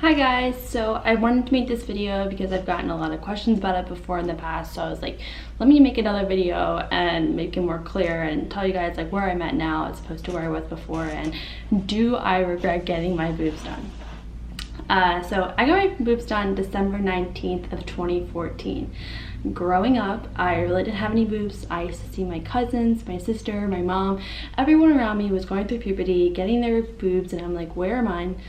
Hi guys, so I wanted to make this video because I've gotten a lot of questions about it before in the past, so I was like, let me make another video and make it more clear and tell you guys like where I'm at now as opposed to where I was before, and do I regret getting my boobs done. So I got my boobs done December 19th of 2014. Growing up, I really didn't have any boobs. I used to see my cousins, my sister, my mom, everyone around me was going through puberty, getting their boobs, and I'm like, where are mine?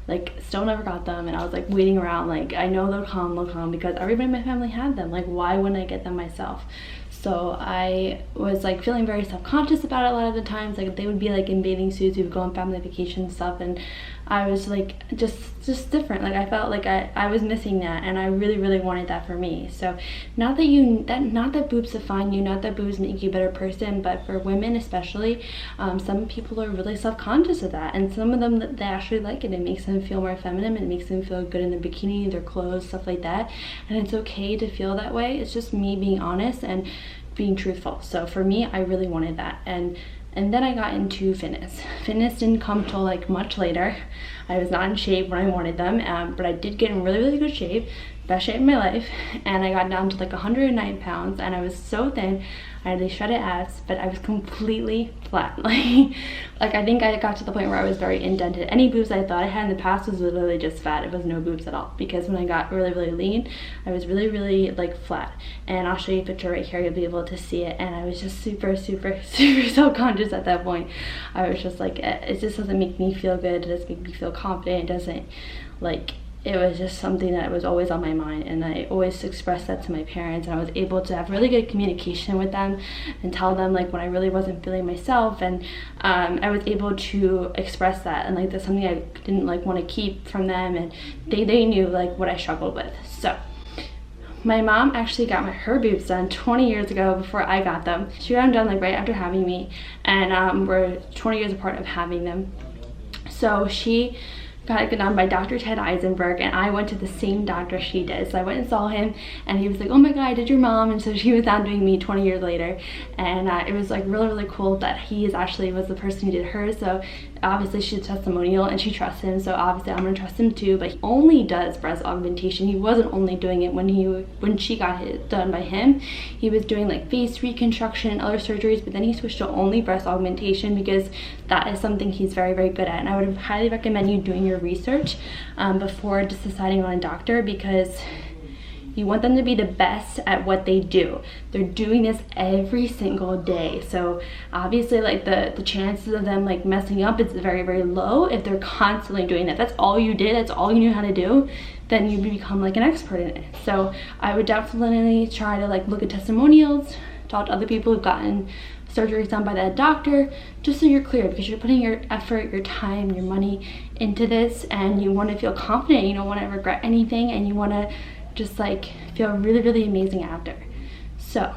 Like, still never got them, and I was like waiting around like, I know they'll come because everybody in my family had them. Like, why wouldn't I get them myself? So I was like feeling very self-conscious about it a lot of the times. Like, they would be like in bathing suits, we would go on family vacation and stuff, and I was like just different. Like, I felt like I was missing that, and I really wanted that for me. So not that boobs define you, not that boobs make you a better person, but for women especially, some people are really self-conscious of that, and some of them, they actually like it. It makes them feel more feminine, it makes them feel good in their bikini, their clothes, stuff like that, and it's okay to feel that way. It's just me being honest and being truthful. So for me, I really wanted that, and then I got into fitness. Fitness didn't come till like much later. I was not in shape when I wanted them, but I did get in really good shape, best shape of my life, and I got down to like 109 pounds, and I was so thin. I had these shredded abs, but I was completely flat. Like I think I got to the point where I was very indented. Any boobs I thought I had in the past was literally just fat. It was no boobs at all, because when I got really lean, I was really like flat. And I'll show you a picture right here, you'll be able to see it. And I was just super self-conscious at that point. I was just like, it just doesn't make me feel good, it doesn't make me feel confident, it doesn't, like, it was just something that was always on my mind, and I always expressed that to my parents, and I was able to have really good communication with them and tell them like when I really wasn't feeling myself, and I was able to express that, and like that's something I didn't like want to keep from them, and they knew like what I struggled with. So my mom actually got her boobs done 20 years ago before I got them. She got them done like right after having me, and we're 20 years apart of having them. So she got it done by Dr. Ted Eisenberg, and I went to the same doctor she did. So I went and saw him, and he was like, oh my god, I did your mom. And so she was down doing me 20 years later, and it was like really cool that he was the person who did hers. So obviously she's a testimonial and she trusts him, so obviously I'm gonna trust him too. But he only does breast augmentation. He wasn't only doing it when she got it done by him. He was doing like face reconstruction and other surgeries, but then he switched to only breast augmentation because that is something he's very good at. And I would highly recommend you doing your research before just deciding on a doctor, because you want them to be the best at what they do. They're doing this every single day, so obviously like the chances of them like messing up is very low if they're constantly doing that. That's all you did, that's all you knew how to do, then you become like an expert in it. So I would definitely try to like look at testimonials, talk to other people who've gotten surgery done by that doctor, just so you're clear, because you're putting your effort, your time, your money into this, and you want to feel confident, you don't want to regret anything, and you want to just like feel really amazing after. So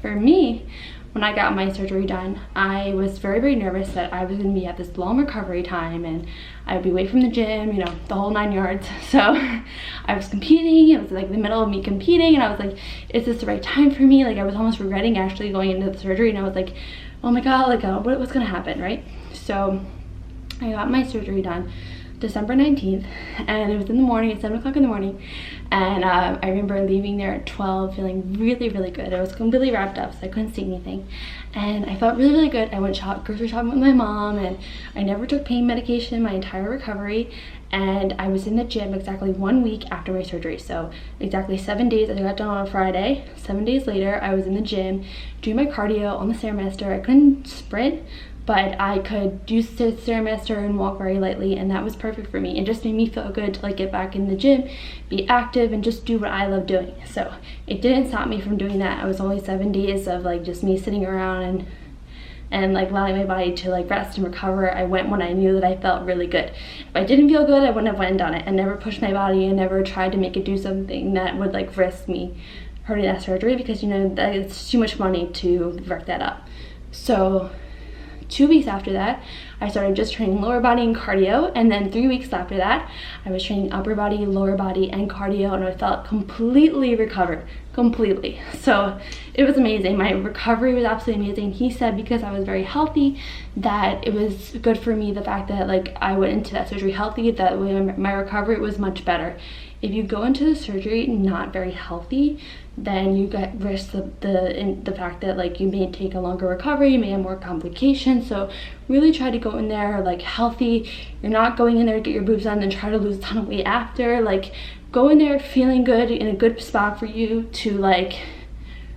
for me, when I got my surgery done, I was very nervous that I was going to be at this long recovery time, and I would be away from the gym, you know, the whole 9 yards. So I was competing, it was like the middle of me competing, and I was like, is this the right time for me? Like, I was almost regretting actually going into the surgery, and I was like, oh my god, like what's gonna happen, right? So I got my surgery done December 19th, and it was in the morning at 7 o'clock in the morning, and I remember leaving there at 12 feeling really good. I was completely wrapped up, so I couldn't see anything, and I felt really good. I went grocery shopping with my mom, and I never took pain medication my entire recovery, and I was in the gym exactly 1 week after my surgery. So exactly 7 days. I got done on a Friday. 7 days later, I was in the gym doing my cardio on the Stairmaster. I couldn't sprint, but I could do Stairmaster and walk very lightly, and that was perfect for me. It just made me feel good to like get back in the gym, be active, and just do what I love doing. So it didn't stop me from doing that. It was only 7 days of like just me sitting around and like allowing my body to like rest and recover. I went when I knew that I felt really good. If I didn't feel good, I wouldn't have went and done it. I never pushed my body and never tried to make it do something that would like risk me hurting that surgery, because you know that it's too much money to work that up. So 2 weeks after that, I started just training lower body and cardio, and then 3 weeks after that, I was training upper body, lower body, and cardio, and I felt completely recovered. completely. So it was amazing. My recovery was absolutely amazing. He said because I was very healthy that it was good for me, the fact that like I went into that surgery healthy, that my recovery was much better. If you go into the surgery not very healthy, then you get risk the fact that like you may take a longer recovery, you may have more complications. So really try to go in there like healthy. You're not going in there to get your boobs done and try to lose a ton of weight after. Like go in there feeling good, in a good spot for you to like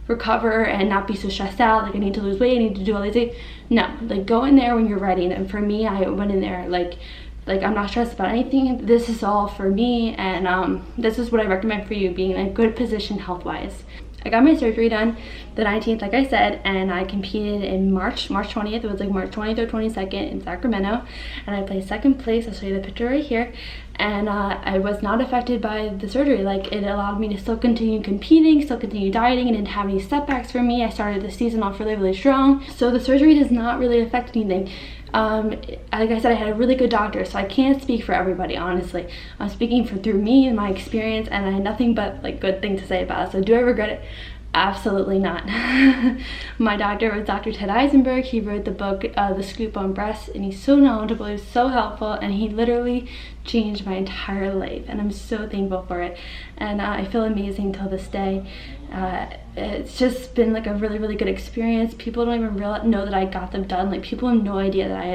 recover and not be so stressed out, like I need to lose weight, I need to do all these things. No, like go in there when you're ready. And for me, I went in there like I'm not stressed about anything. This is all for me, and this is what I recommend for you, being in a good position health-wise. I got my surgery done the 19th, like I said, and I competed in March 20th. It was like March 20th or 22nd in Sacramento, and I placed second place. I'll show you the picture right here. And I was not affected by the surgery. Like it allowed me to still continue competing, still continue dieting, and didn't have any setbacks for me. I started the season off really strong. So the surgery does not really affect anything. Like I said, I had a really good doctor, so I can't speak for everybody, honestly. I'm speaking through me and my experience, and I had nothing but like good things to say about it. So do I regret it? Absolutely not. My doctor was Dr. Ted Eisenberg. He wrote the book The Scoop on Breasts, and he's so knowledgeable, he's so helpful, and he literally changed my entire life, and I'm so thankful for it. And I feel amazing till this day. It's just been like a really good experience. People don't even know that I got them done. Like people have no idea that I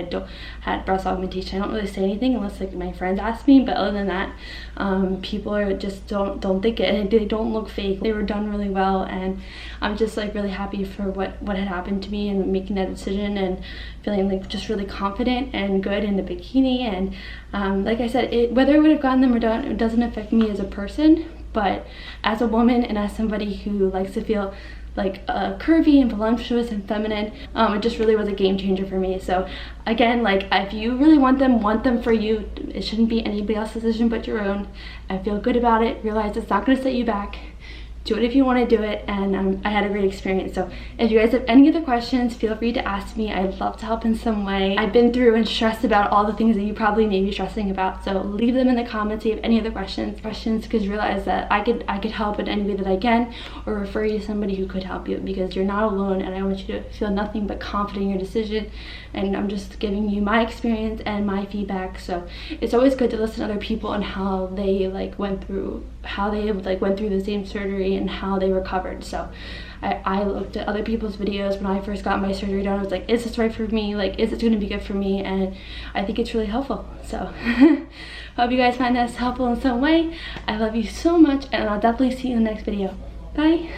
had breast augmentation. I don't really say anything unless like my friends ask me, but other than that, people are just don't think it, and they don't look fake. They were done really well, and I'm just like really happy for what had happened to me, and making that decision and feeling like just really confident and good in the bikini. And like I said, whether I would have gotten them or not, it doesn't affect me as a person. But as a woman and as somebody who likes to feel like curvy and voluptuous and feminine, it just really was a game changer for me. So again, like if you really want them for you. It shouldn't be anybody else's decision but your own. I feel good about it. Realize it's not going to set you back. Do it if you want to do it, and I had a great experience. So if you guys have any other questions, feel free to ask me. I'd love to help in some way. I've been through and stressed about all the things that you probably may be stressing about, so leave them in the comments if you have any other questions, because realize that I could help in any way that I can, or refer you to somebody who could help you, because you're not alone, and I want you to feel nothing but confident in your decision. And I'm just giving you my experience and my feedback. So it's always good to listen to other people and how they went through the same surgery and how they recovered. So I looked at other people's videos when I first got my surgery done. I was like, is this right for me? Like, is it going to be good for me? And I think it's really helpful. So hope you guys find this helpful in some way. I love you so much, and I'll definitely see you in the next video. Bye.